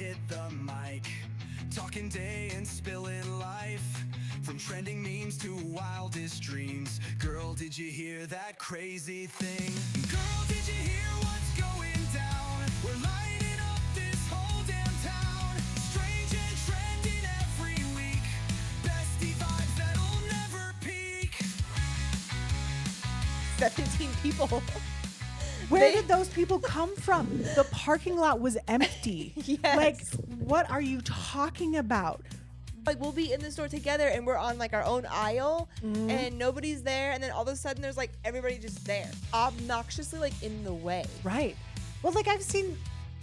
hit the mic, talking day and spilling life, from trending memes to wildest dreams. Girl, did you hear that crazy thing? Girl, did you hear what's going down? We're lighting up this whole damn town. Strange and trending every week. Bestie vibes that'll never peak. 17 people. Where did those people come from? The parking lot was empty. Yes. Like, what are you talking about? Like, we'll be in the store together and we're on like our own aisle and nobody's there, and then all of a sudden there's like everybody just there, obnoxiously like in the way, Right. Well, like I've seen.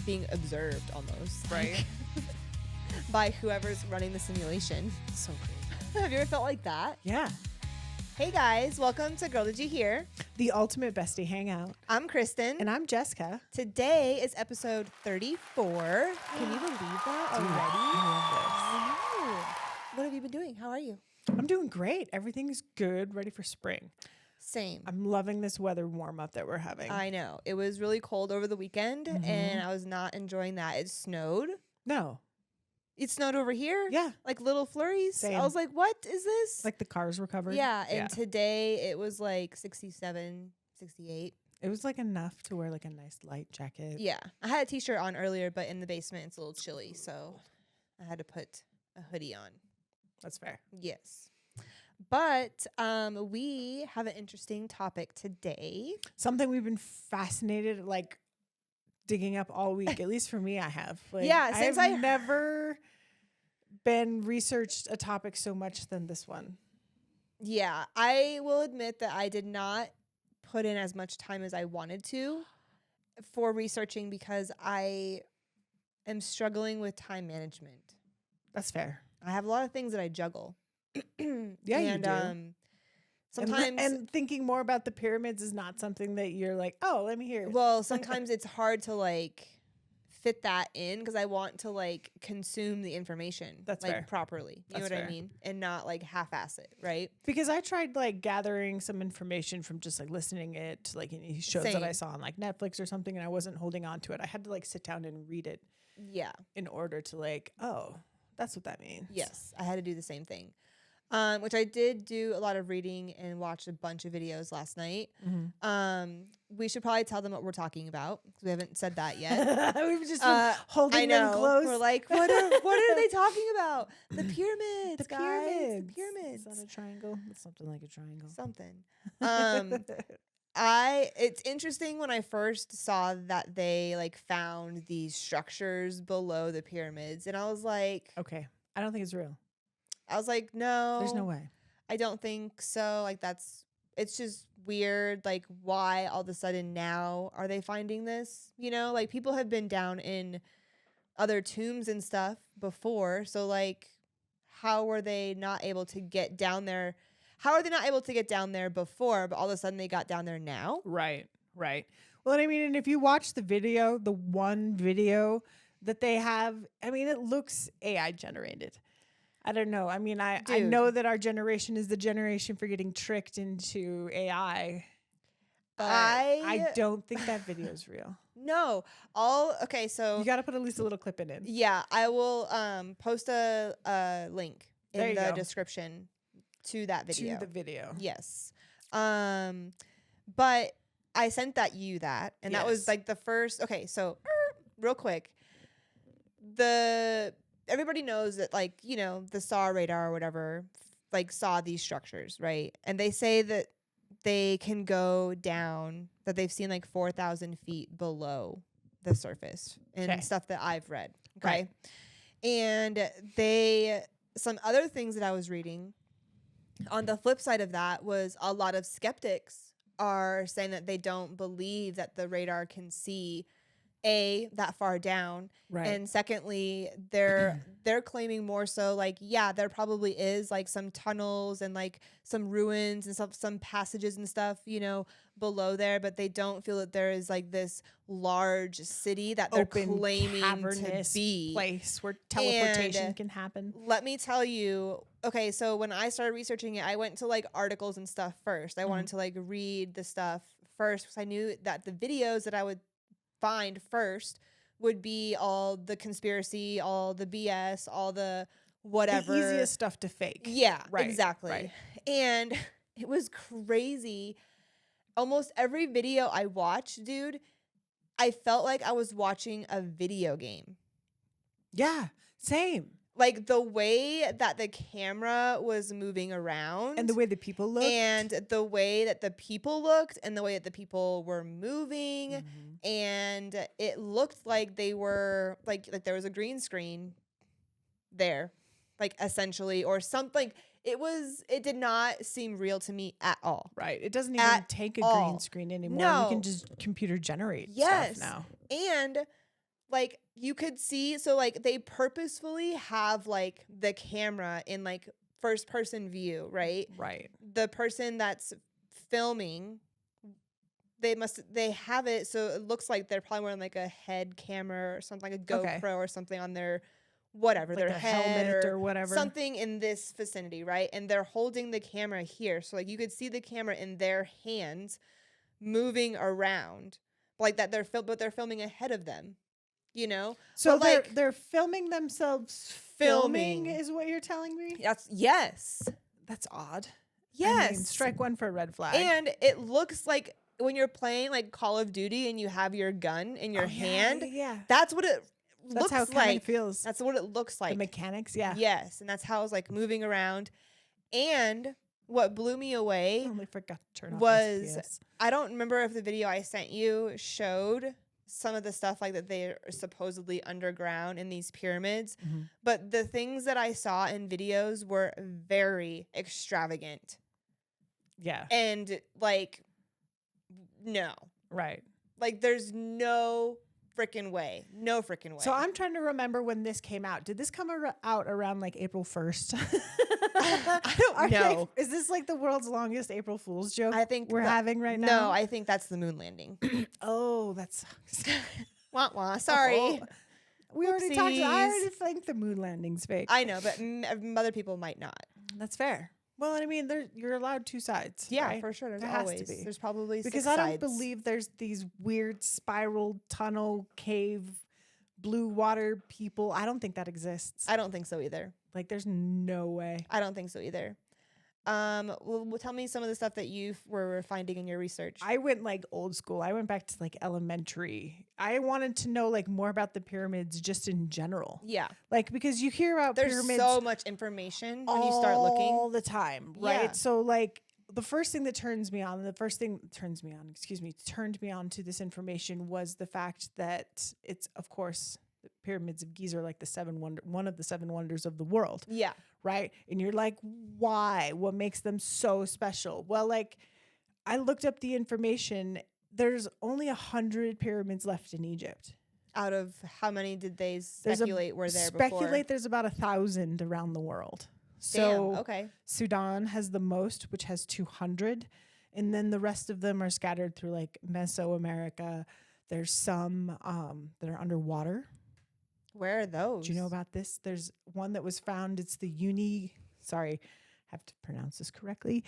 being observed almost, Right. by whoever's running the simulation. So crazy. Have you ever felt like that? Yeah. Hey guys, welcome to Girl, Did You Hear? The ultimate bestie hangout. I'm Kristen. And I'm Jessica. Today is episode 34. Can you believe that already? I I know. What have you been doing? How are you? love this. I'm doing great. Everything's good. Ready for spring. Same. I'm loving this weather warm up that we're having. I know. It was really cold over the weekend and I was not enjoying that. It snowed. No. It snowed over here. Yeah. Like little flurries. Same. I was like, what is this? Like the cars were covered. yeah. And today it was like 67, 68. It was like enough to wear like a nice light jacket. Yeah. I had a t-shirt on earlier, but in the basement it's a little chilly. So I had to put a hoodie on. That's fair. Yes. But we have an interesting topic today. Something we've been fascinated, like digging up all week. At least for me, I have. Like, Yeah, since I've never been researched a topic so much than this one. Yeah, I will admit that I did not put in as much time as I wanted to for researching because I am struggling with time management. That's fair. I have a lot of things that I juggle. Yeah, you do. Sometimes, and thinking more about the pyramids is not something that you're like, oh, let me hear it. well, sometimes it's hard to like fit that in because I want to like consume the information That's like fair. properly. You know That's what I fair. mean? And not like half-ass it, right? Because I tried like gathering some information from just like listening it to like any shows that I Same. saw on like Netflix or something, and I wasn't holding on to it. I had to like sit down and read it Yeah. in order to like, oh, that's what that means. Yes, I had to do the same thing. Which I did do a lot of reading and watched a bunch of videos last night. Mhm. We should probably tell them what we're talking about because we haven't said that yet. We've just been holding I them know. close. We're like, what are they talking about? The pyramids, the guys. pyramids. The pyramids. Is that a triangle? It's something like a triangle. Something. It's interesting when I first saw that they like found these structures below the pyramids, and I was like, Okay. I don't think it's real. no, There's no way. I don't think so. Like it's just weird. Like why all of a sudden now are they finding this? You know, like people have been down in other tombs and stuff before. So like, how were they not able to get down there? How are they not able to get down there before, but all of a sudden they got down there now? Right. Right. Well, and I mean, and if you watch the video, the one video that they have, I mean, it looks AI generated. I don't know. I mean, I Dude. know that our generation is the generation for getting tricked into AI. But I don't think that video is real. No. Okay, so You got to put at least a little clip in it. yeah, I will post a link There in you the go. description to that video. To the video. Yes. But I sent that, and that was Yes. like the first. Okay, so real quick, everybody knows that like the SAR radar or whatever like saw these structures, right? And they say that they can go down, that they've seen like 4,000 feet below the surface and Okay. stuff that I've read. Okay. Right. And some other things that I was reading on the flip side of that was a lot of skeptics are saying that they don't believe that the radar can see that far down. Right. And secondly, they're claiming more so like, yeah, there probably is like some tunnels and like some ruins and some passages and stuff, below there, but they don't feel that there is like this large city that they're Open, claiming to cavernous be. place where teleportation And can happen. Let me tell you, okay, so when I started researching it, I went to like articles and stuff first. I wanted to like read the stuff first because I knew that the videos that I would find first would be all the conspiracy, all the BS, all the whatever. The easiest stuff to fake. Yeah, Right, exactly. right. And it was crazy. Almost every video I watched, dude, I felt like I was watching a video game. Yeah, same. Like the way that the camera was moving around And the way the people look. and the way that the people looked and the way that the people were moving. Mhm. And it looked like they were like there was a green screen there, like essentially, or something. It did not seem real to me at all. Right. It doesn't even At take a all. green screen anymore. No. You can just computer generate Yes. stuff now. And like you could see, so like they purposefully have like the camera in like first person view, right? Right. The person that's filming, they have it so it looks like they're probably wearing like a head camera or something, like a GoPro Okay. or something on their whatever, Like their their head helmet or whatever. something in this vicinity, right? And they're holding the camera here, so like you could see the camera in their hands moving around, like that but they're filming ahead of them, you know? So But, they're filming themselves Filming. is what you're telling me? Yes. That's odd. Yes. I mean, strike one for a red flag. And it looks like when you're playing like Call of Duty and you have your gun in your Oh, yeah, hand, Yeah. that's what it That's looks how it kind like. of feels. That's what it looks like. The mechanics, yeah. Yes, and that's how I was like moving around. And what blew me I away, only forgot to turn off was- FPS. I don't remember if the video I sent you showed some of the stuff like that they're supposedly underground in these pyramids, Mhm. but the things that I saw in videos were very extravagant. Yeah. And like, no. Right. Like, there's no freaking way. No freaking way. So I'm trying to remember when this came out. Did this come out around like April 1st? I don't know. Is this like the world's longest April Fool's joke I think we're the- having right now? No, I think that's the moon landing. Oh, that's Wah wah. Sorry. Oh, we already talked. I Whoopsies. already think the moon landing's fake. I know, but other people might not. That's fair. Well, I mean, you're allowed two sides. Yeah, right? for sure. There's There has to always. be. There's probably Because six I don't sides. believe there's these weird spiral tunnel cave blue water people. I don't think that exists. I don't think so either. Like, there's no way. I don't think so either. Well, tell me some of the stuff that you were finding in your research. I went like old school. I went back to like elementary. I wanted to know like more about the pyramids just in general. Yeah, Like, because you hear about there's pyramids so much information when you start looking. all the time, right? Yeah. So like the first thing that turned me on to this information was the fact that it's, of course, the Pyramids of Giza are like one of the seven wonders of the world. Yeah, Right. And you're like, why? What makes them so special? Well, like, I looked up the information. There's only 100 pyramids left in Egypt. out of how many did they There's speculate were there before? Speculate there's about 1,000 around the world. Damn, So okay. Sudan has the most, which has 200. And then the rest of them are scattered through like Mesoamerica. There's some that are underwater. Where are those? Do you know about this? There's one that was found. It's the I have to pronounce this correctly.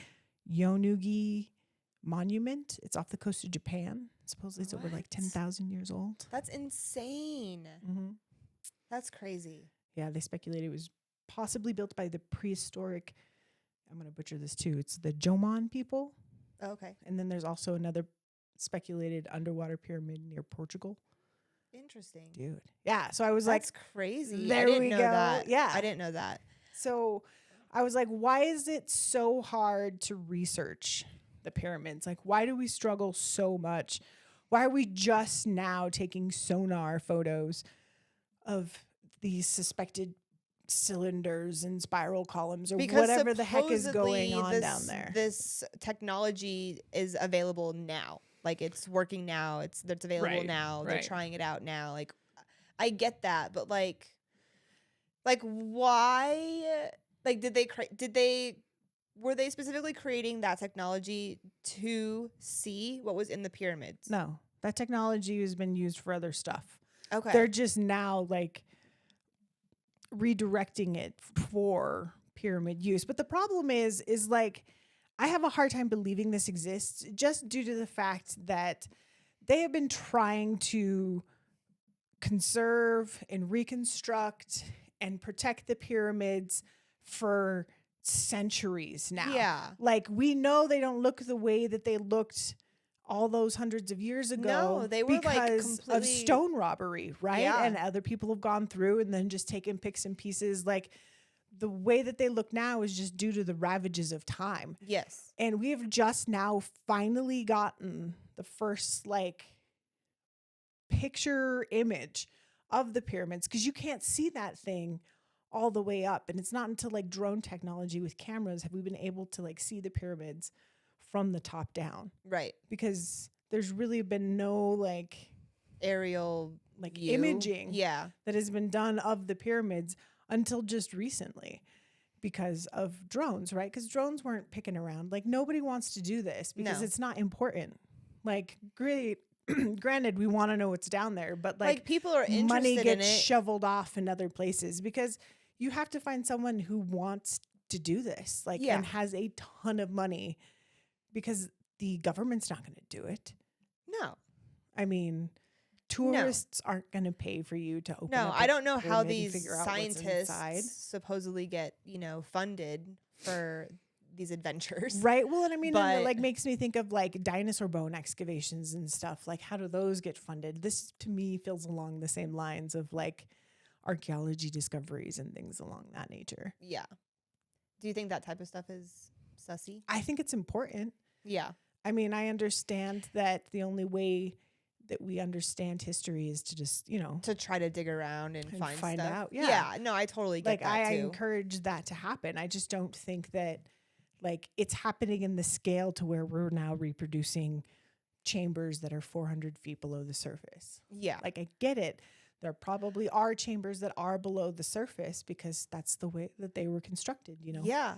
Yonugi Monument. It's off the coast of Japan. Supposedly it's over like What? 10,000 years old. That's insane. Mm-hmm. That's crazy. Yeah, they speculate it was possibly built by the prehistoric, I'm going to butcher this too. It's the Jomon people. Okay. And then there's also another speculated underwater pyramid near Portugal. Interesting. Dude. Yeah. So I was like, That's crazy. there I didn't we know go. that. Yeah. I didn't know that. so I was like, why is it so hard to research the pyramids? Like, why do we struggle so much? Why are we just now taking sonar photos of these suspected cylinders and spiral columns or whatever the heck is going on down there? This technology is available now. Like it's working now. It's available Right, now. They're right. trying it out now. Like I get that, but like why? Like were they specifically creating that technology to see what was in the pyramids? No, that technology has been used for other stuff. Okay. They're just now like redirecting it for pyramid use. But the problem is like, I have a hard time believing this exists just due to the fact that they have been trying to conserve and reconstruct and protect the pyramids for centuries now. Yeah. Like, we know they don't look the way that they looked all those hundreds of years ago. No, they were, like, because of completely- stone robbery, right? Yeah. And other people have gone through and then just taken picks and pieces. Like, the way that they look now is just due to the ravages of time. Yes. And we have just now finally gotten the first, like, picture image of the pyramids, because you can't see that thing all the way up. And it's not until, like, drone technology with cameras have we been able to, like, see the pyramids from the top down, Right. because there's really been no, like, Aerial like view. imaging Yeah. that has been done of the pyramids until just recently because of drones, right? Because drones weren't picking around. Like, nobody wants to do this because No. it's not important. Like, great. Granted, we want to know what's down there, but Like, like people are interested money in gets it. shoveled off in other places because you have to find someone who wants to do this, like, Yeah. and has a ton of money, because the government's not going to do it. No. I mean, tourists aren't going to pay for you to open No, up I a don't know how pyramid and these figure out what's scientists inside. supposedly get, funded for these adventures. Right. Well, and I mean, and it, But- like, makes me think of, like, dinosaur bone excavations and stuff. Like, how do those get funded? This, to me, feels along the same lines of, like, archaeology discoveries and things along that nature. Yeah. Do you think that type of stuff is sussy? I think it's important. Yeah. I mean, I understand that the only way that we understand history is to just, To try to dig around and And find find stuff. out, yeah. No, I totally get like, that I too. encourage that to happen. I just don't think that, like, it's happening in the scale to where we're now reproducing chambers that are 400 feet below the surface. Yeah. Like, I get it. There probably are chambers that are below the surface because that's the way that they were constructed, Yeah.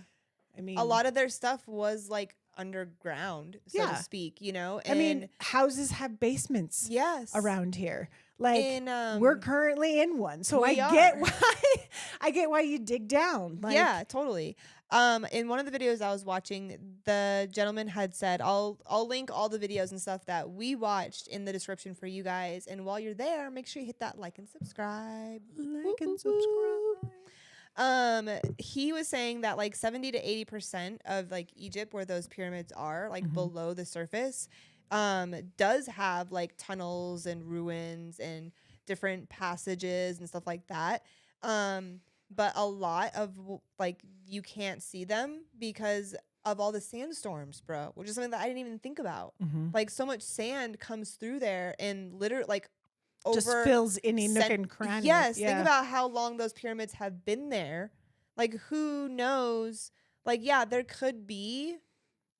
I mean, A lot of their stuff was like underground, so Yeah. to speak, I mean, houses have basements yes. around here. Like, in we're currently in one. So I we get are. why you dig down. Like, yeah, totally. In one of the videos I was watching, the gentleman had said, I'll link all the videos and stuff that we watched in the description for you guys. And while you're there, make sure you hit that like and subscribe. like and Woo, woo, woo. subscribe. He was saying that like 70 to 80% of like Egypt, where those pyramids are, like Mhm. below the surface, does have like tunnels and ruins and different passages and stuff like that. But a lot of like you can't see them because of all the sandstorms, bro, which is something that I didn't even think about. Mhm. Like, so much sand comes through there and literally like Just over fills any nook cent- and cranny. Yes, Yeah. think about how long those pyramids have been there. Like, who knows? Like, yeah, there could be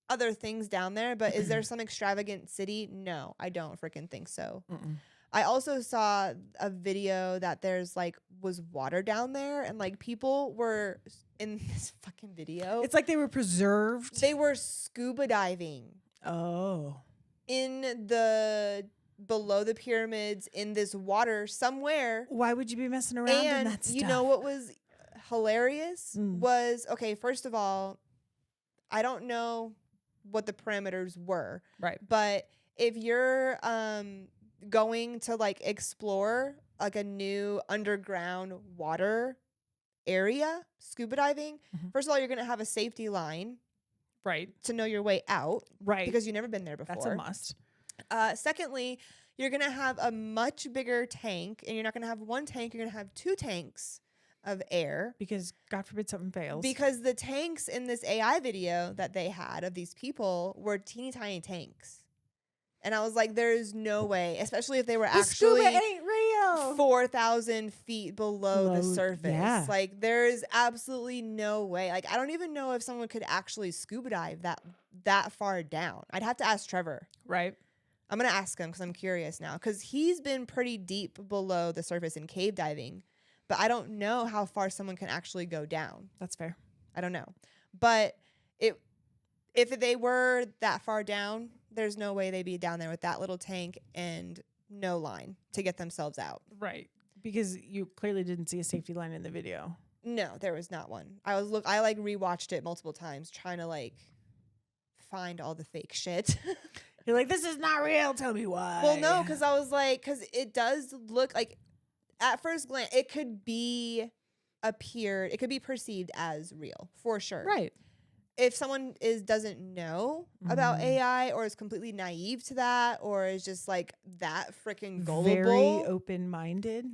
other things down there, but is there some extravagant city? No, I don't freaking think so. Mm-mm. I also saw a video that there's like was water down there, and like people were in this fucking video. It's like they were preserved. They were scuba diving Oh. in the below the pyramids in this water somewhere. Why would you be messing around in And that stuff? you know what was hilarious Mm. was, okay, first of all, I don't know what the parameters were, Right. but if you're going to like explore like a new underground water area, scuba diving, Mhm. first of all, you're going to have a safety line Right. to know your way out Right. because you've never been there before. That's a must. Secondly, you're going to have a much bigger tank, and you're not going to have one tank, you're going to have two tanks of air. Because God forbid something fails. Because the tanks in this AI video that they had of these people were teeny tiny tanks. And I was like, there's no way, especially if they were the scuba actually ain't real. 4,000 feet below the Below- surface. yeah. Like, there's absolutely no way. Like, I don't even know if someone could actually scuba dive that far down. I'd have to ask Trevor. Right. I'm going to ask him because I'm curious now, because he's been pretty deep below the surface in cave diving, but I don't know how far someone can actually go down. That's fair. I don't know. But if they were that far down, there's no way they'd be down there with that little tank and no line to get themselves out. Right. Because you clearly didn't see a safety line in the video. No, there was not one. I like rewatched it multiple times trying to like find all the fake shit. You're like, this is not real. Tell me why. Well, no, because I was like, because it does look like at first glance, it could be perceived as real for sure. Right. If someone doesn't know about AI or is completely naive to that or is just like that freaking gullible, very open-minded,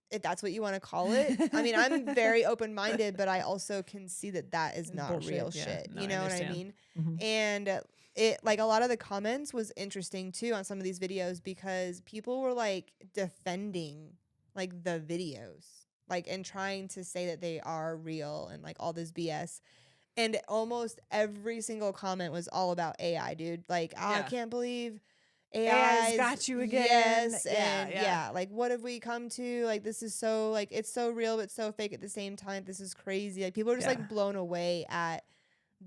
if that's what you want to call it. I mean, I'm very open-minded, but I also can see that is not bullshit, real yeah. shit. No, You I know what I understand. mean? And it like a lot of the comments was interesting too on some of these videos because people were like defending like the videos, like and trying to say that they are real and like all this BS. And almost every single comment was all about AI, dude. Like, I Yeah. can't believe AI's AI's got you again. Yes, Yeah, and yeah. like, what have we come to? Like, this is so like it's so real but so fake at the same time. This is crazy. Like, people are just Yeah. like blown away at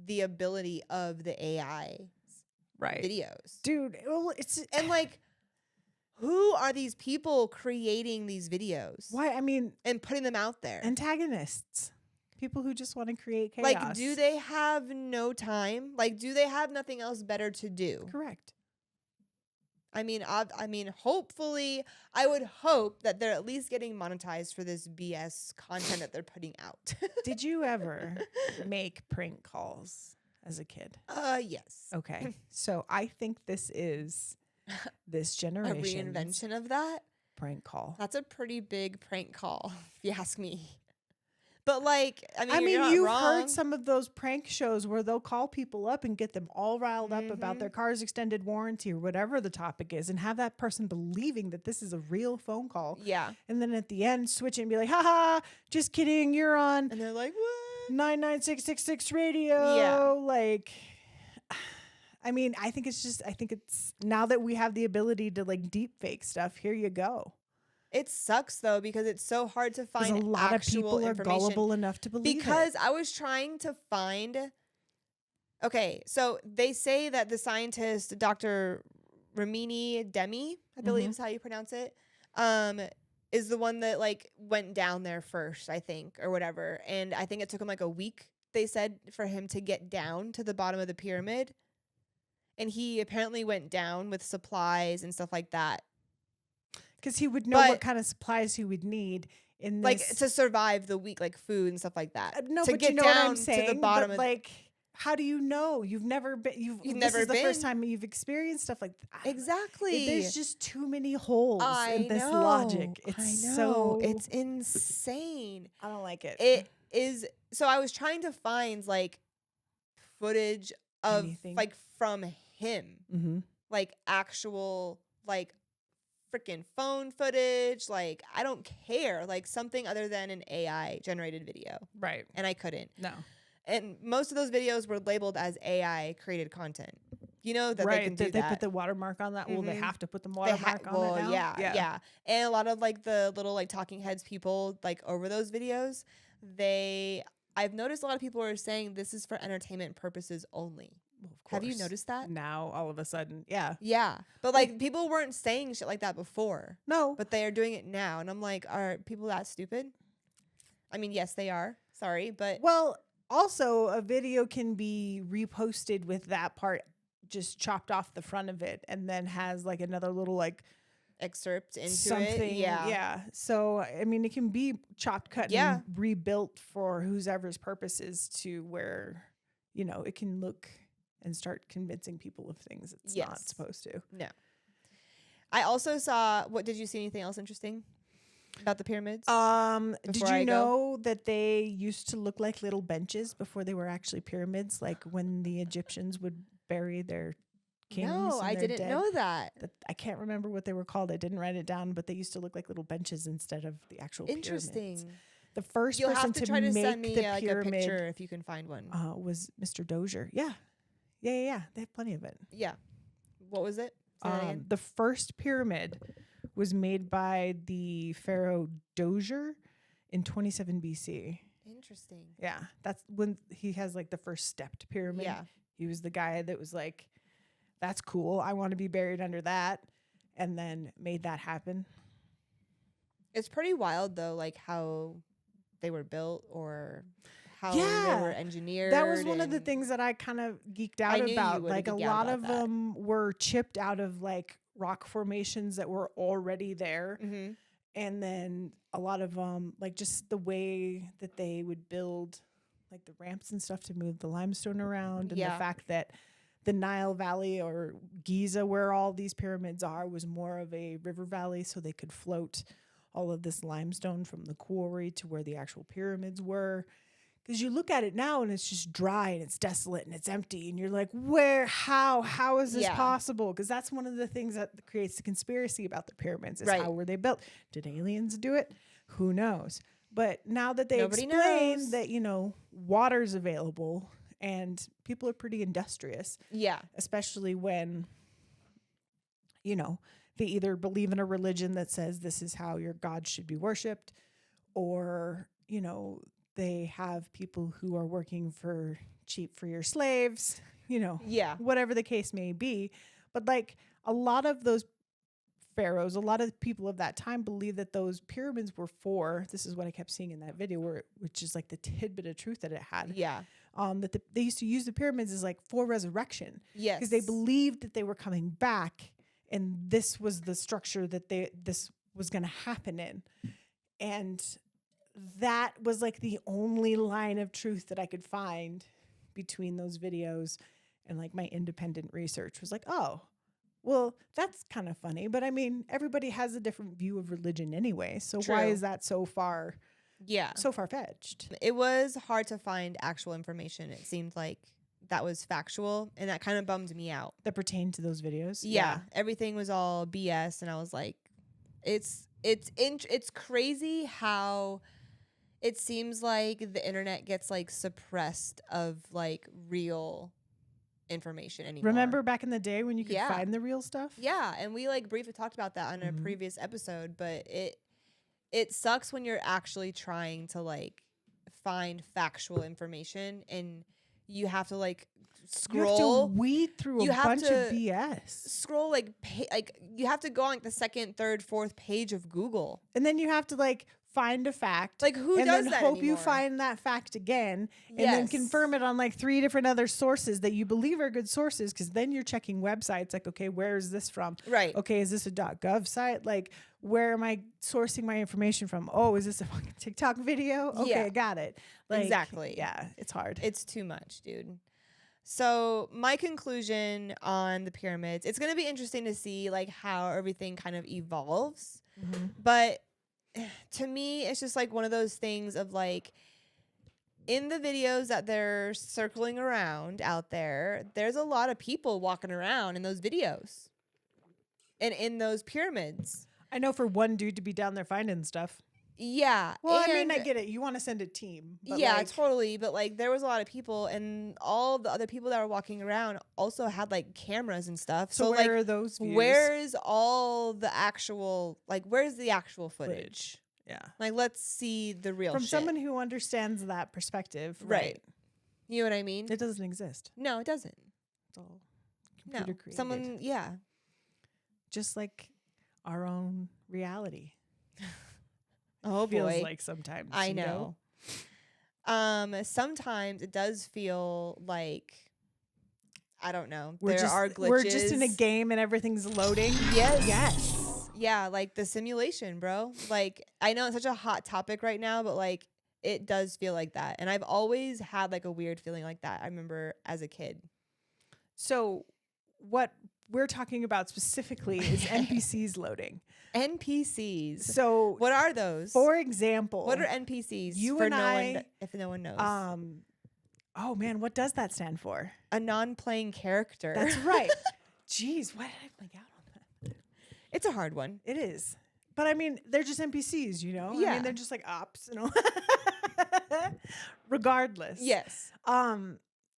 the ability of the AI right, videos, dude. Well, it's and like, who are these people creating these videos? why. I mean, and putting them out there? antagonists, people who just want to create chaos. Like, do they have no time? Like, do they have nothing else better to do? Correct. I mean, hopefully, I would hope that they're at least getting monetized for this BS content that they're putting out. Did you ever make prank calls as a kid? Yes. Okay, so I think this is this A generation's reinvention of that? prank call. That's a pretty big prank call, if you ask me. But like, I mean, I mean, you're not you've wrong. heard some of those prank shows where they'll call people up and get them all riled up about their car's extended warranty or whatever the topic is and have that person believing that this is a real phone call. Yeah. And then at the end, switch it and be like, haha, just kidding. You're on And they're like, what? 99666 radio. Yeah. Like, I mean, I think it's now that we have the ability to like deep fake stuff, here you go. It sucks though because it's so hard to Because find a lot of actual people are information. gullible enough to believe Because it. I was trying to find. Okay, so they say that the scientist Dr. Ramini Demi, I believe is how you pronounce it, is the one that like went down there first, I think, or whatever. And I think it took him like a week, they said, for him to get down to the bottom of the pyramid. And he apparently went down with supplies and stuff like that. Because he would know what kind of supplies he would need in this. Like to survive the week, like food and stuff like that. No, to but get you know what down I'm saying. to the bottom but of like, how do you know? You've never been. This never is the first been. time you've experienced stuff like that. Exactly. There's just too many holes in this know. logic. I It's know. so. It's insane. I don't like it. It is. So I was trying to find like footage of Anything. like from him, Mm-hmm. like actual like freaking phone footage. Like I don't care. Like something other than an AI generated video, Right. and I couldn't. No. And most of those videos were labeled as AI created content. You know that right. they can do they that. put the watermark on that. Well, they Mhm. have to put the They watermark on well, it now. yeah. And a lot of like the little like talking heads people like over those videos, I've noticed a lot of people are saying this is for entertainment purposes only. Well, of Have you course. noticed that? Now, all of a sudden, yeah. Yeah. But like people weren't saying shit like that before, No. but they are doing it now. And I'm like, are people that stupid? I mean, yes, they are. Sorry, but Well, also a video can be reposted with that part just chopped off the front of it and then has like another little like excerpt into something. it. Yeah. Yeah. So, I mean, it can be chopped, cut, Yeah. and rebuilt for whoever's purposes to where, you know, it can look and start convincing people of things it's not Yes. supposed to. No. I also saw, did you see anything else interesting about the pyramids? Did Before you I go? know that they used to look like little benches before they were actually pyramids? Like when the Egyptians would bury their kings. No, and I their didn't dead. know that. I can't remember what they were called. I didn't write it down, but they used to look like little benches instead of the actual Interesting. pyramids. The first You'll person have to try to make send me the like a pyramid picture if you can find one. was Mr. Dozier. Yeah. They have plenty of it. Yeah. What was it? Say that again. The first pyramid was made by the pharaoh Dozier in 27 BC. Interesting. Yeah, that's when he has like the first stepped pyramid. Yeah. He was the guy that was like, that's cool. I want to be buried under that. And then made that happen. It's pretty wild though, like how they were built or how Yeah. they were engineered. That was one of the and- things that I kind of geeked I out knew you about. would Like a geek out lot about of that. them were chipped out of like rock formations that were already there. Mhm. And then a lot of like just the way that they would build like the ramps and stuff to move the limestone around, and the fact that the Nile Valley or Giza, where all these pyramids are, was more of a river valley, so they could float all of this limestone from the quarry to where the actual pyramids were. Because you look at it now and it's just dry and it's desolate and it's empty. And you're like, how is this possible? Because that's one of the things that creates the conspiracy about the pyramids is how were they built? Did aliens do it? Who knows? But now that they explain that, you know, water's available and people are pretty industrious. Yeah. Especially when, you know, they either believe in a religion that says this is how your God should be worshipped, or, you know, they have people who are working for cheap for your slaves, you know, whatever the case may be. But like a lot of those pharaohs, a lot of people of that time believe that those pyramids were for, this is what I kept seeing in that video, which is like the tidbit of truth that it had. Yeah. That they used to use the pyramids as like for resurrection. Yes. Because they believed that they were coming back and this was the structure that this was going to happen in. And that was like the only line of truth that I could find between those videos and like my independent research was like, oh, well, that's kind of funny. But I mean, everybody has a different view of religion anyway. So why is that so far-fetched? It was hard to find actual information. It seemed like that was factual, and that kind of bummed me out. That pertained to those videos? Yeah. Everything was all BS, and I was like, it's crazy how it seems like the internet gets like suppressed of like real information anymore. Remember back in the day when you could find the real stuff? Yeah, and we like briefly talked about that on a previous episode, but it sucks when you're actually trying to like find factual information and you have to like scroll. You have to weed through a bunch of BS. Scroll like you have to go on like the second, third, fourth page of Google, and then you have to like find a fact, like who does that, and then hope you find that fact again, and then confirm it on like 3 different other sources that you believe are good sources. Because then you're checking websites like, okay, where is this from? Right. Okay, is this a .gov site? Like, where am I sourcing my information from? Oh, is this a fucking TikTok video? Okay, got it. Like, exactly. Yeah, it's hard. It's too much, dude. So my conclusion on the pyramids, it's going to be interesting to see like how everything kind of evolves. But to me, it's just like one of those things of like, in the videos that they're circling around out there, there's a lot of people walking around in those videos and in those pyramids. I know, for one dude to be down there finding stuff. Yeah. Well, I mean, I get it. You want to send a team. But yeah, like, totally. But like, there was a lot of people, and all the other people that were walking around also had like cameras and stuff. So where are those views? Where's all the actual, like, where's the actual footage? Yeah. Like, let's see the real From shit. someone who understands that perspective. Right. You know what I mean? It doesn't exist. No, it doesn't. It's all computer created. Someone, just like our own reality. Oh, feels like sometimes. I know. Sometimes it does feel like, I don't know. There are glitches. We're just in a game and everything's loading. Yes. Yeah, like the simulation, bro. Like, I know it's such a hot topic right now, but like, it does feel like that. And I've always had like a weird feeling like that. I remember as a kid. So what we're talking about specifically is NPCs loading. NPCs. So what are those? For example, what are NPCs? If no one knows. Oh man, what does that stand for? A non-playing character. That's right. Jeez, why did I blank out on that? It's a hard one. It is. But I mean, they're just NPCs, you know? Yeah. I mean, they're just like ops, you know? Regardless. Yes.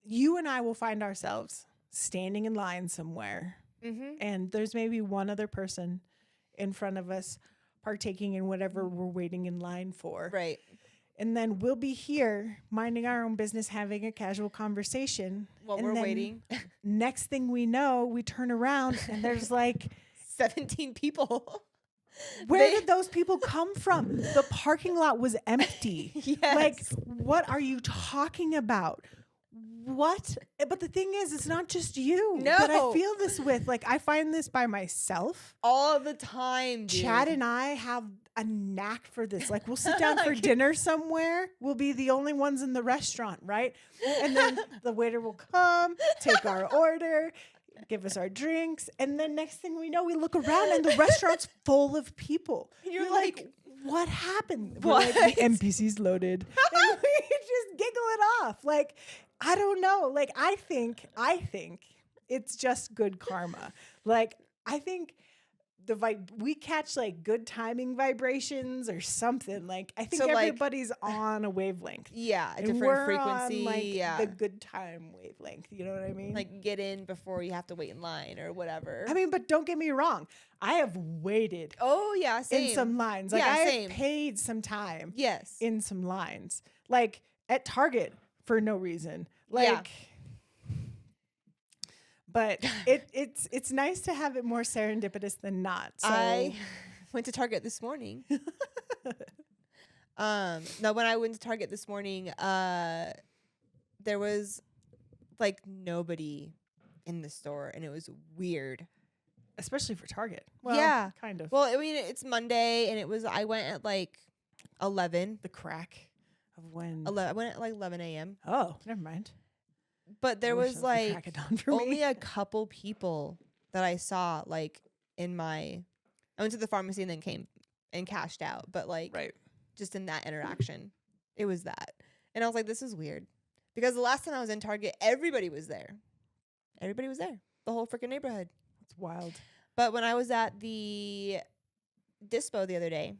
You and I will find ourselves standing in line somewhere. And there's maybe one other person in front of us partaking in whatever we're waiting in line for. Right. And then we'll be here minding our own business, having a casual conversation. While we're waiting. Next thing we know, we turn around and there's like 17 people. Where did those people come from? The parking lot was empty. Yes. Like, what are you talking about? What? But the thing is, it's not just you that I feel this with. Like, I find this by myself all the time, dude. Chad and I have a knack for this. Like we'll sit down for dinner somewhere. We'll be the only ones in the restaurant, right? And then the waiter will come, take our order, give us our drinks. And then next thing we know, we look around and the restaurant's full of people. You're like, what happened? What? We're like, the NPC's loaded. And we just giggle it off. Like, I don't know. Like, I think it's just good karma. Like, I think we catch like good timing vibrations or something. Like, I think So, like- everybody's on a wavelength. Yeah, a And different we're frequency. on, like, yeah. the good time wavelength. You know what I mean? Like get in before you have to wait in line or whatever. I mean, but don't get me wrong. I have waited oh yeah, same. in some lines. Like, Yeah, I same. have paid some time yes. in some lines. Like at Target for no reason. Yeah. Like, but it's nice to have it more serendipitous than not. So I went to Target this morning. No, when I went to Target this morning, there was like nobody in the store, and it was weird. especially for Target. Well, Yeah. kind of. Well, I mean, it's Monday, and I went at like 11. The crack of when. I went at like 11 a.m. Oh, never mind. But there I wish was that the crack like of dawn for only me. a couple people that I saw like I went to the pharmacy and then came and cashed out, but like Right. just in that interaction, it was that. And I was like, this is weird. Because the last time I was in Target, everybody was there. Everybody was there. The whole freaking neighborhood. It's wild. But when I was at the dispo the other day,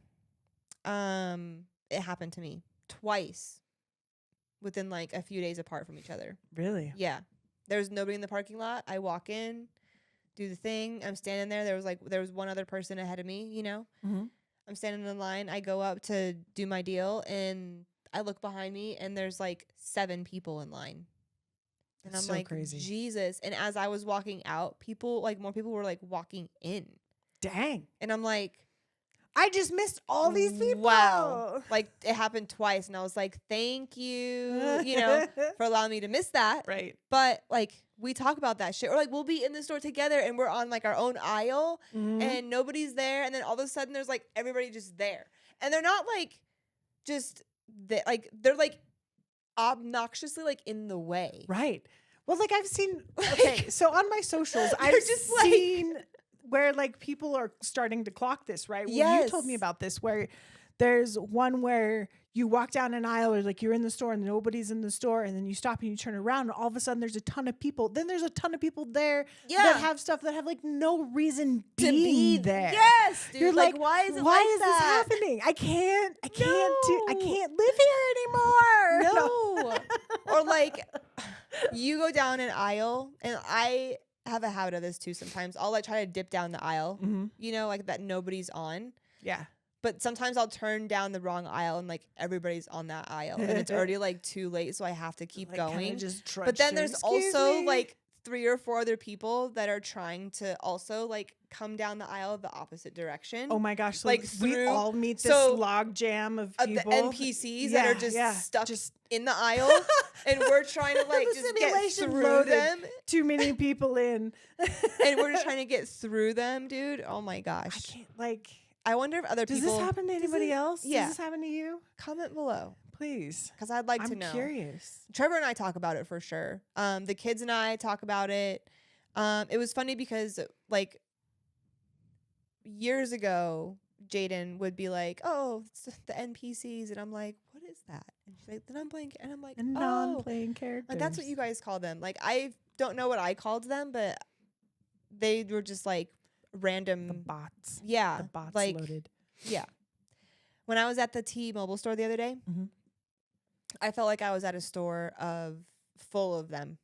it happened to me twice within like a few days apart from each other. Really? Yeah. There was nobody in the parking lot. I walk in, do the thing. I'm standing there. There was one other person ahead of me, you know? Mm-hmm. I'm standing in line. I go up to do my deal, and I look behind me, and there's like 7 people in line. And That's I'm so like, crazy. Jesus. And as I was walking out, more people were like walking in. Dang. And I'm like, I just missed all these people. wow. Like it happened twice. And I was like, thank you, you know, for allowing me to miss that. Right. But like we talk about that shit. Or like we'll be in the store together and we're on like our own aisle Mhm. and nobody's there. And then all of a sudden there's like everybody just there. And they're not like they're like obnoxiously like in the way. Right. Well, like I've seen. Like- Okay, so on my socials, I've just, like- seen where like people are starting to clock this. Right. Well, you told me Yes. about this. Where there's one where you walk down an aisle, or like you're in the store and nobody's in the store, and then you stop and you turn around, and all of a sudden there's a ton of people. Then there's a ton of people there that Yeah. have stuff that have like no reason To being be there. Yes, dude. You're like, why is it why like is this that? happening? I can't No. live here anymore. No. Or like you go down an aisle, and I have a habit of this too sometimes. I'll like try to dip down the aisle, Mm-hmm. you know, like that nobody's on. Yeah. But sometimes I'll turn down the wrong aisle and like everybody's on that aisle and it's already like too late, so I have to keep Like, kinda going. just trudge But then through. there's Excuse also me? like 3 or 4 other people that are trying to also like come down the aisle the opposite direction. Oh my gosh! So like, we through- all meet this so, log jam of the people. NPCs that are Yeah, just stuck just in the aisle, and we're trying to like The just get simulation through loaded. them, too many people in. and we're just trying to get through them, dude. Oh my I gosh! can't like. I wonder if other Does people this happen to anybody else? yeah. Does this happen to you? comment below Please. because I'd like to I'm know. curious. Trevor and I talk about it for sure. The kids and I talk about it. It was funny because like years ago, Jaden would be like, "Oh, it's the NPCs," and I'm like, "What is that?" And she's like, "The non-playing," and I'm like, And "Oh, non-playing characters. like that's what you guys call them." Like I don't know what I called them, but they were just like random. The bots. Yeah, The bots like loaded. yeah. When I was at the T-Mobile store the other day, Mhm. I felt like I was at a store full of them.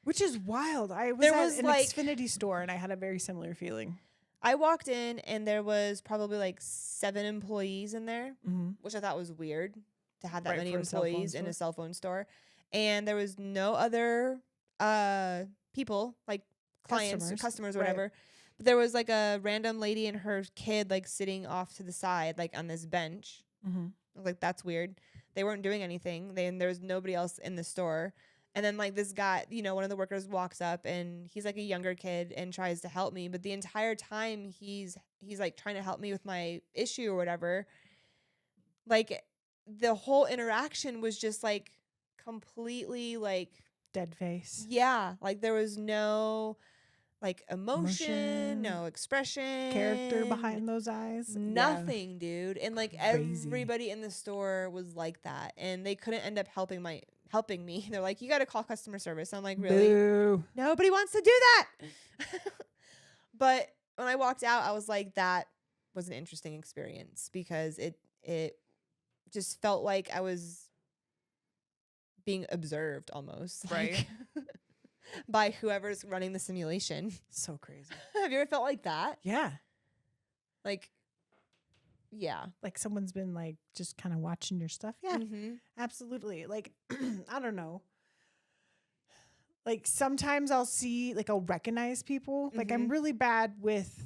Which is wild. I was There at was, an like- Xfinity store and I had a very similar feeling. I walked in and there was probably like 7 employees in there, Mm-hmm. which I thought was weird to have that Right, many for a cell phone employees in a store. cell phone store. And there was no other people, like clients or Customers, customers or right. whatever. But there was like a random lady and her kid like sitting off to the side, like on this bench. Mm-hmm. I was like, that's weird. They weren't doing anything. There was nobody else in the store. And then like this guy, you know, one of the workers walks up and he's like a younger kid and tries to help me. But the entire time he's like trying to help me with my issue or whatever. Like the whole interaction was just like completely like Dead face. yeah, like there was no like emotion, no expression, Character behind those eyes. nothing, dude. And like Crazy. everybody in the store was like that, and they couldn't end up helping me. They're like, you got to call customer service. I'm like, really? Boo. Nobody wants to do that. But when I walked out, I was like, that was an interesting experience because it just felt like I was being observed almost, Right. like, by whoever's running the simulation. So crazy. Have you ever felt like that? Yeah. Like, yeah. Like someone's been like just kind of watching your stuff. Yeah. Mhm. Absolutely. Like, I don't know. Like sometimes I'll see, like I'll recognize people. Like I'm Mhm. really bad with,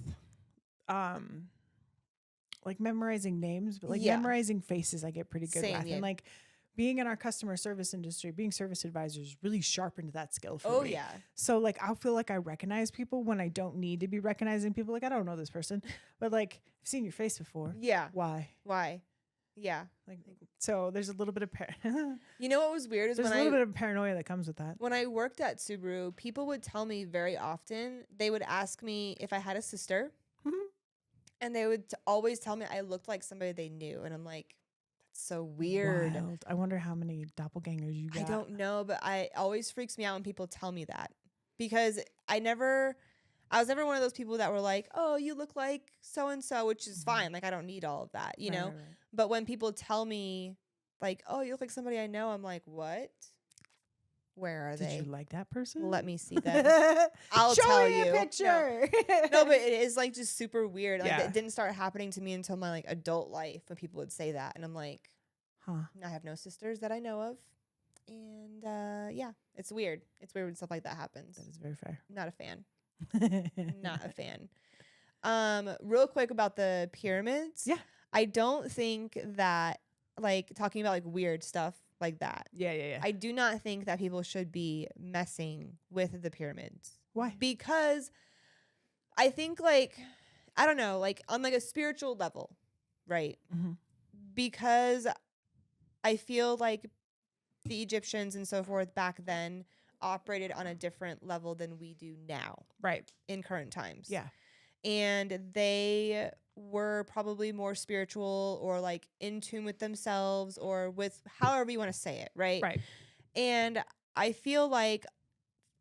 like memorizing names, but like Yeah. memorizing faces, I get pretty good Same, with. yeah. And like being in our customer service industry, being service advisors really sharpened that skill for Oh, me. yeah. So like I'll feel like I recognize people when I don't need to be recognizing people. Like I don't know this person, but like I've seen your face before. Yeah. Why? Why? Yeah. Like so there's a little bit of You know what was weird is there's a when little bit of paranoia that comes with that. when I worked at Subaru, people would tell me very often, they would ask me if I had a sister, Mhm. and they would always tell me I looked like somebody they knew. And I'm like, that's so weird. Wild. I wonder how many doppelgangers you got. I don't know, but it always freaks me out when people tell me that because I was never one of those people that were like, oh, you look like so-and-so, which is fine. Like, I don't need all of that, you Right, know? right, right. But when people tell me, like, oh, you look like somebody I know, I'm like, what? Where are Did they? you like that person? Let me see them. I'll Show tell me you. a picture. No, but it is, like, just super weird. Like, Yeah. it didn't start happening to me until my, like, adult life when people would say that. And I'm like, Huh. I have no sisters that I know of. And, yeah, it's weird. It's weird when stuff like that happens. That is very fair. Not a fan. Not a fan. Real quick about the pyramids. Yeah. I don't think that, like, talking about like weird stuff like that. Yeah. I do not think that people should be messing with the pyramids. Why? Because I think, like, I don't know, like on like a spiritual level, right? Mhm. Because I feel like the Egyptians and so forth back then operated on a different level than we do now Right. in current times. Yeah. And they were probably more spiritual or like in tune with themselves or with however you want to say it, right? Right. And I feel like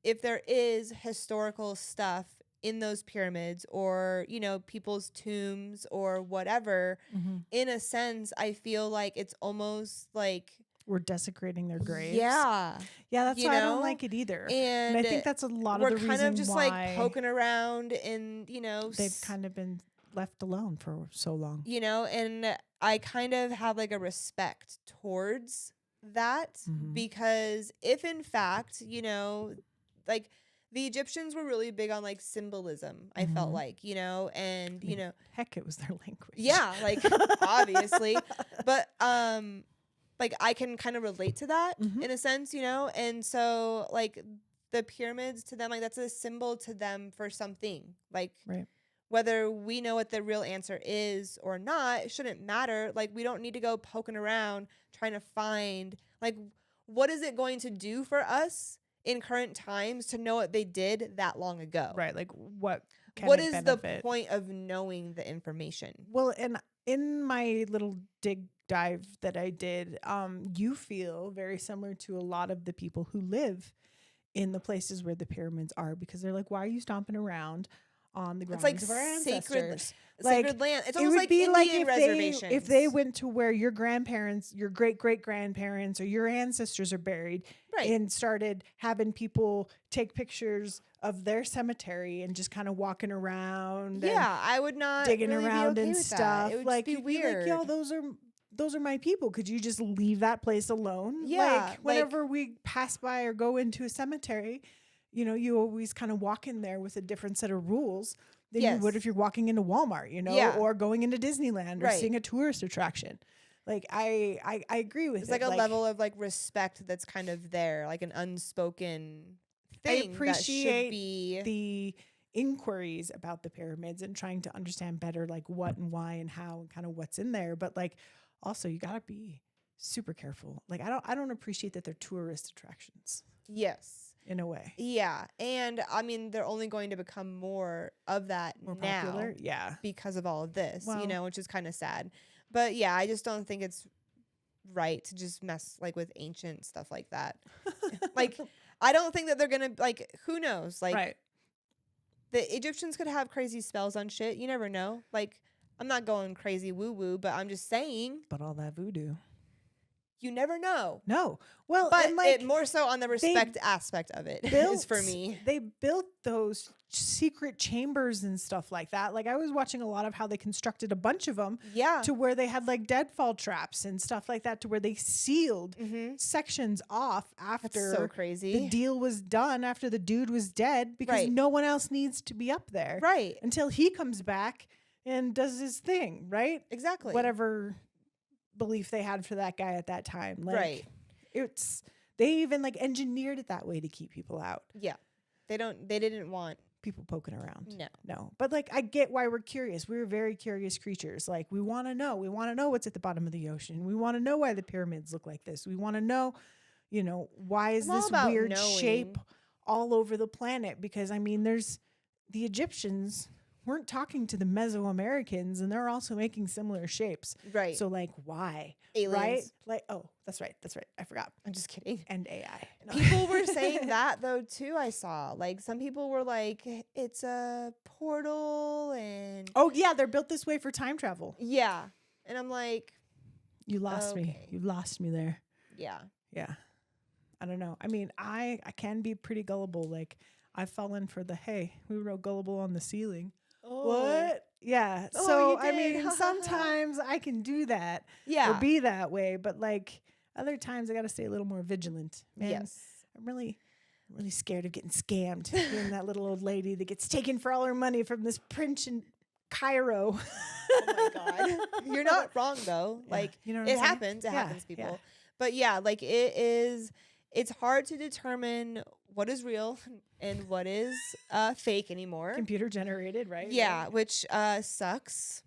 if there is historical stuff in those pyramids or, you know, people's tombs or whatever, Mm-hmm. in a sense, I feel like it's almost like, We're desecrating their graves. yeah. Yeah, that's You why I know? don't like it either. And I think that's a lot we're of the kind reason of just why like poking around and, you know, they've kind of been left alone for so long. you know, and I kind of have like a respect towards that Mhm. because if in fact, you know, like the Egyptians were really big on like symbolism, I felt Mhm. like, you know, and, I you mean, know, Heck, it was their language. yeah, like obviously, but, like I can kind of relate to that Mhm. in a sense, you know, and so like the pyramids to them, like that's a symbol to them for something, like Right. whether we know what the real answer is or not, it shouldn't matter. Like we don't need to go poking around trying to find like what is it going to do for us in current times to know what they did that long ago. Right. Like what What it is benefit? the point of knowing the information? Well, and in my little dig dive that I did, you feel very similar to a lot of the people who live in the places where the pyramids are because they're like, why are you stomping around on the grounds It's like of our ancestors? sacred land. It's It almost would like be Indian like if reservations. if they went to where your grandparents, your great great grandparents, or your ancestors are buried, Right. and started having people take pictures of their cemetery and just kind of walking around, yeah, I would not and digging really be around okay and with that. stuff. It would Like just you'd be be weird. like, yo, those are my people. Could you just leave that place alone? Yeah, Like whenever we pass by or go into a cemetery, you know, you always kind of walk in there with a different set of rules than you would Yes. if you're walking into Walmart, you know, Yeah. or going into Disneyland or Right. seeing a tourist attraction. Like I agree with It's it. like a level of like respect that's kind of there, like an unspoken I thing that should appreciate be. the inquiries about the pyramids and trying to understand better like what and why and how and kind of what's in there. But like also you gotta be super careful. Like I don't appreciate that they're tourist attractions Yes. in a way. Yeah. And I mean, they're only going to become more of that More now popular. Yeah. because of all of this, Well- you know, which is kind of sad. But yeah, I just don't think it's right to just mess like with ancient stuff like that. Like, I don't think that they're gonna like. Who knows? Like, right. the Egyptians could have crazy spells on shit. You never know. Like, I'm not going crazy woo woo, but I'm just saying But all that voodoo. you never know. No. Well, But and like it more so on the respect aspect of it is for me. They built those secret chambers and stuff like that. Like I was watching a lot of how they constructed a bunch of them Yeah. to where they had like deadfall traps and stuff like that to where they sealed Mm-hmm. sections off That's after so the crazy. deal was done, after the dude was dead, because Right. no one else needs to be up there Right. until he comes back and does his thing, right? Exactly. Whatever belief they had for that guy at that time. Like, Right. It's they even like engineered it that way to keep people out. Yeah. They didn't want. People poking around. No. But like I get why we're curious. We're very curious creatures. Like we want to know. We want to know what's at the bottom of the ocean. We want to know why the pyramids look like this. We want to know, why is I'm all this about weird shape knowing. all over the planet? Because I mean, there's the Egyptians weren't talking to the Mesoamericans, and they're also making similar shapes. Right. So like, why? Aliens. Right? Like, oh, that's right. I forgot. I'm just kidding. And AI. No. People were saying that though too. I saw like some people were like, it's a portal and Oh yeah, they're built this way for time travel. yeah, and I'm like, You lost me. Okay. You lost me there. yeah, Yeah. I don't know. I mean, I can be pretty gullible. Like I've fallen for the hey, we wrote gullible on the ceiling. What? Yeah. Oh, So you I did. mean, sometimes I can do that Yeah. or be that way, but like other times I got to stay a little more vigilant. Man, Yes. I'm really scared of getting scammed. Being that little old lady that gets taken for all her money from this prince in Cairo. Oh my god. You're not wrong though. Yeah, Like you know what I'm it saying? happens. It Yeah, happens, people. yeah. But yeah, like it's hard to determine what is real and what is fake anymore. Computer generated, right? Yeah, Right. which sucks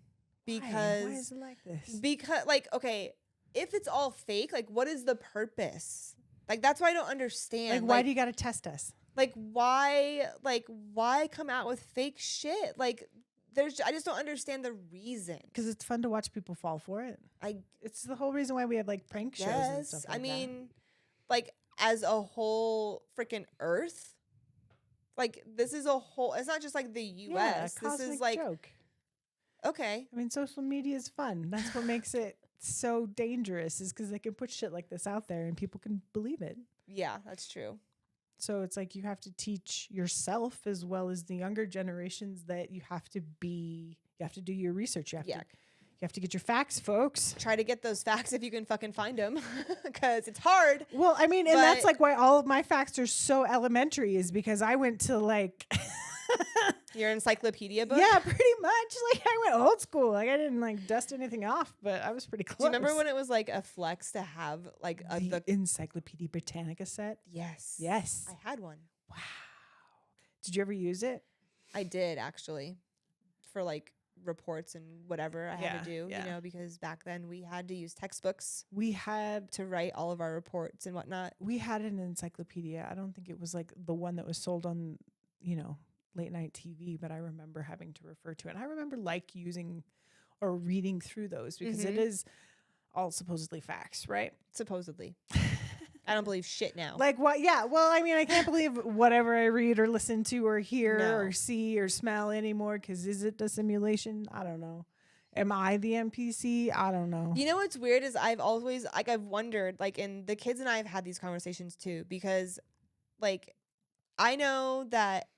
because Why is it like this? because like okay, if it's all fake, like what is the purpose? Like that's why I don't understand. Like, why do you got to test us? why come out with fake shit? Like I just don't understand the reason. Because it's fun to watch people fall for it. I It's the whole reason why we have like prank shows and guess. stuff I like that. mean, like as a whole freaking Earth. Like this is a whole. It's not just like the U.S. Yeah, This is cosmic like joke. okay. I mean, social media is fun. That's what makes it so dangerous, is because they can put shit like this out there and people can believe it. Yeah, that's true. So it's like you have to teach yourself as well as the younger generations that you have to do your research. You have to get your facts, folks. Try to get those facts if you can fucking find them, because it's hard. Well, I mean, and that's But- like why all of my facts are so elementary, is because I went to like Your encyclopedia book. yeah, pretty much. Like I went old school. Like I didn't like dust anything off, but I was pretty close. Do you remember when it was like a flex to have like the Encyclopedia Britannica set? Yes. Yes. I had one. Wow. Did you ever use it? I did actually, for like reports and whatever I had to do. Yeah. You know, because back then we had to use textbooks We had to write all of our reports and whatnot. an encyclopedia. I don't think it was like the one that was sold on, late night TV, but I remember having to refer to it. And I remember like using or reading through those because it Mhm. is all supposedly facts, right? Supposedly. I don't believe shit now. Like what? Yeah. Well, I mean, I can't believe whatever I read or listen to or hear No. or see or smell anymore. Because is it the simulation? I don't know. Am I the NPC? I don't know. You know what's weird is I've always I've wondered, like, and the kids and I have had these conversations too, because like I know that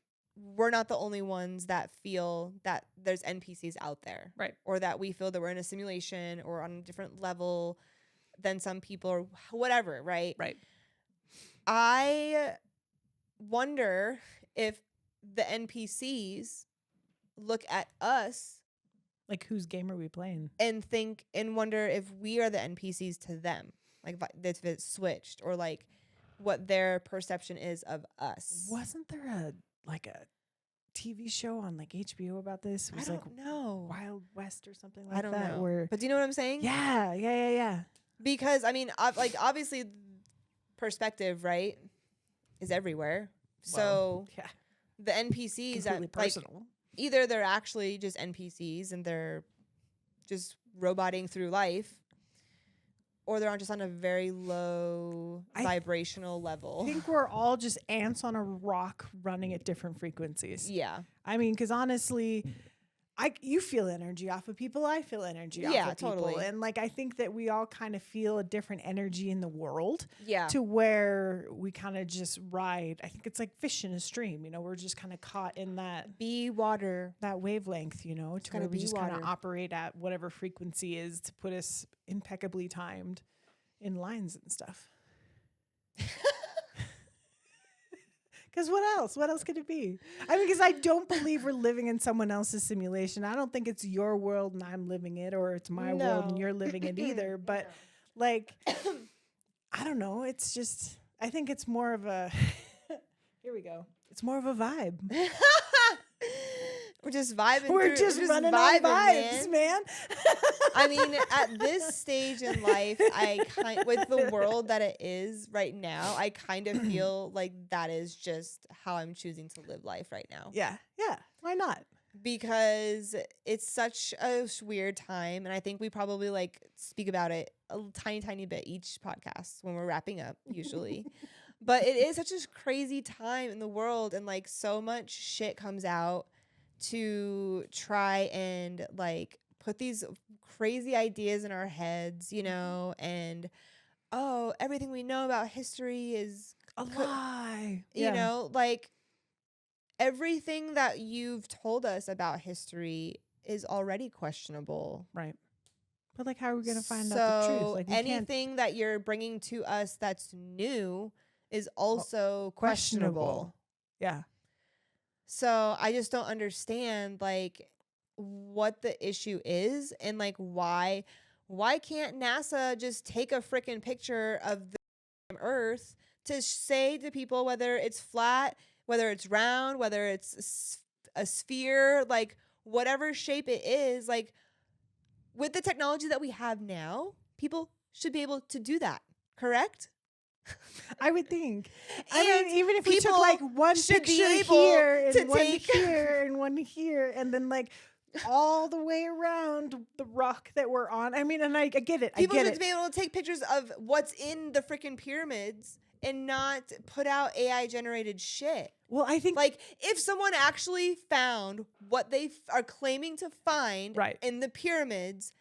we're not the only ones that feel that there's NPCs out there. Right. Or that we feel that we're in a simulation or on a different level than some people or whatever, right? Right. I wonder if the NPCs look at us Like, whose game are we playing? and think and wonder if we are the NPCs to them, like if it's switched, or like what their perception is of us. Wasn't there a TV show on like HBO about this? It I was don't like know. Wild West or something like I don't that. know. Where But do you know what I'm saying? yeah. Because I mean, like obviously, perspective, right, is everywhere. So Yeah, the NPCs that completely like personal. either they're actually just NPCs and they're just roboting through life, or they're just on a very low vibrational level. I think we're all just ants on a rock running at different frequencies. Yeah. I mean, because honestly, you feel energy off of people. I feel energy off of people. totally. And like, I think that we all kind of feel a different energy in the world. Yeah. To where we kind of just ride. I think it's like fish in a stream. You know, we're just kind of caught in that Be water. that wavelength. You know, to gotta where we be just kind of water. operate at whatever frequency is to put us impeccably timed in lines and stuff. Because what else? What else could it be? I mean, because I don't believe we're living in someone else's simulation. I don't think it's your world and I'm living it, or it's my world and No. you're living it either. But like, I don't know. It's just, I think it's more of a, here we go. It's more of a vibe. We're just vibing. We're just running on vibes, man. I mean, at this stage in life, with the world that it is right now, I kind of feel like that is just how I'm choosing to live life right now. Yeah. Why not? Because it's such a weird time, and I think we probably like speak about it a tiny bit each podcast when we're wrapping up usually. But it is such a crazy time in the world, and like so much shit comes out to try and like put these crazy ideas in our heads, you know, and everything we know about history is A lie. you know, like everything that you've told us about history is already questionable. Right. But like, how are we going to find out the truth? So Like, we anything that you're bringing to us that's new is also questionable. Yeah. So I just don't understand like what the issue is, and like why can't NASA just take a freaking picture of the Earth to say to people whether it's flat, whether it's round, whether it's a sphere, like whatever shape it is, like with the technology that we have now, people should be able to do that, correct? I would think. I And mean, even if we took people like one should be picture able here to and one take- here and one here, and then like all the way around the rock that we're on. I mean, and I get it. People I get should it. be able to take pictures of what's in the freaking pyramids and not put out AI generated shit. Well, I think Like, if someone actually found what they are claiming to find Right. in the pyramids,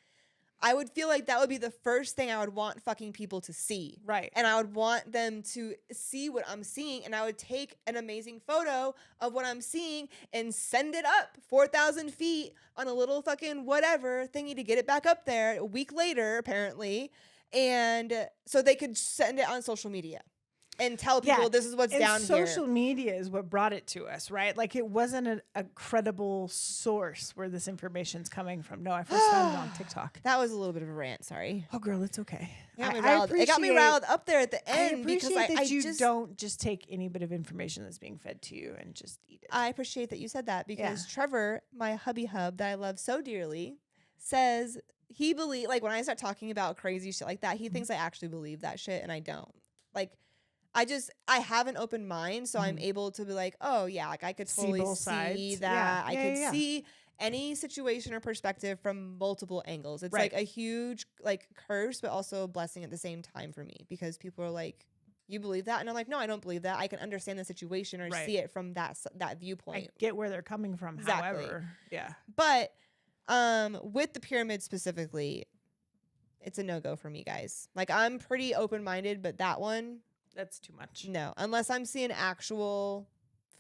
I would feel like that would be the first thing I would want fucking people to see. Right. And I would want them to see what I'm seeing, and I would take an amazing photo of what I'm seeing and send it up 4,000 feet on a little fucking whatever thingy to get it back up there a week later, apparently. And so they could send it on social media and tell people this is what's and down social here. media is what brought it to us, right? Like, it wasn't a credible source where this information's coming from. No, I first found it on TikTok. That was a little bit of a rant, sorry. Oh, girl, it's okay. It got me riled up there at the I end because appreciate that you just don't just take any bit of information that's being fed to you and just eat it. I appreciate that you said that because Yeah. Trevor, my hubby hub that I love so dearly, says he believe like when I start talking about crazy shit like that, he thinks I actually believe that shit, and I don't. Like, I have an open mind, so I'm able to be like, oh yeah, like I could See totally both see sides. that. Yeah. I Yeah, could yeah. see any situation or perspective from multiple angles. It's Right. like a huge like curse, but also a blessing at the same time for me, because people are like, you believe that? And I'm like, no, I don't believe that. I can understand the situation or Right. see it from that I viewpoint. get where they're coming from. Exactly. However, yeah. But with the pyramid specifically, it's a no-go for me, guys. Like, I'm pretty open-minded, but that one, That's too much. no. Unless I'm seeing actual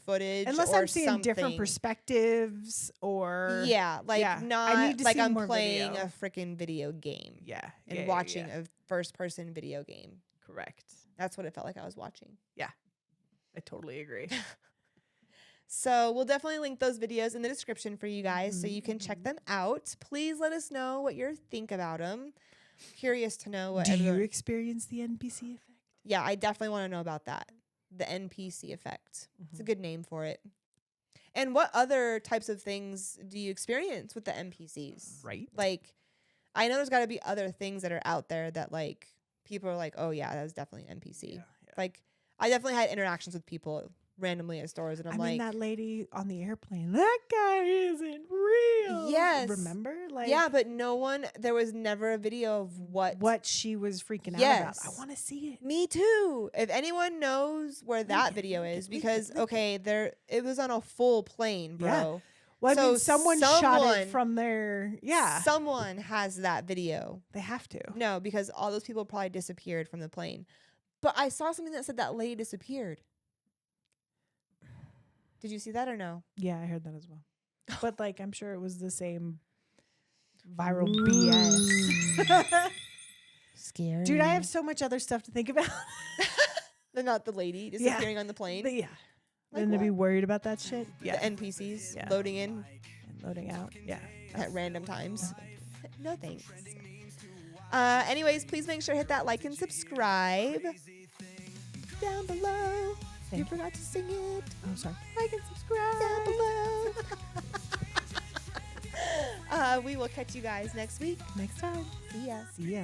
footage, Unless or I'm seeing different something. perspectives or Yeah, like Yeah, I not need to like see I'm more playing video. a freaking video game yeah, and yeah, watching yeah. a first-person video game. Correct. That's what it felt like I was watching. I totally agree. So we'll definitely link those videos in the description for you guys so you can check them out. Please let us know what you think about them. Curious to know what Do you everyone- experience the NPC effect? Yeah, I definitely want to know about that. The NPC effect. It's a good name for it. And what other types of things do you experience with the NPCs? Right. Like, I know there's got to be other things that are out there that, like, people are like, oh, yeah, that was definitely an NPC. Yeah. Like, I definitely had interactions with people randomly at stores, and I'm I like, mean, that lady on the airplane, that guy isn't real. Yes. Remember? Like, yeah, but there was never a video of what. she was freaking out about. Yes. I want to see it. Me too. If anyone knows where that video is, because, okay, it was on a full plane, bro. Yeah. Well, I So mean, someone shot someone- it from their, Someone has that video. they have to. No, because all those people probably disappeared from the plane. But I saw something that said that lady disappeared. Did you see that or no? Yeah, I heard that as well. But like, I'm sure it was the same viral BS. Scary. Dude, I have so much other stuff to think about. They're not the lady disappearing on the plane. But yeah. Like Then to be what? worried about that shit. The NPCs Yeah. loading in And loading out. Yeah. at random times. No thanks. Anyways, please make sure to hit that like and subscribe down below. You Thank you. forgot to sing it. Oh, sorry. Like and subscribe down below. We will catch you guys next week. Next time. See ya. See ya.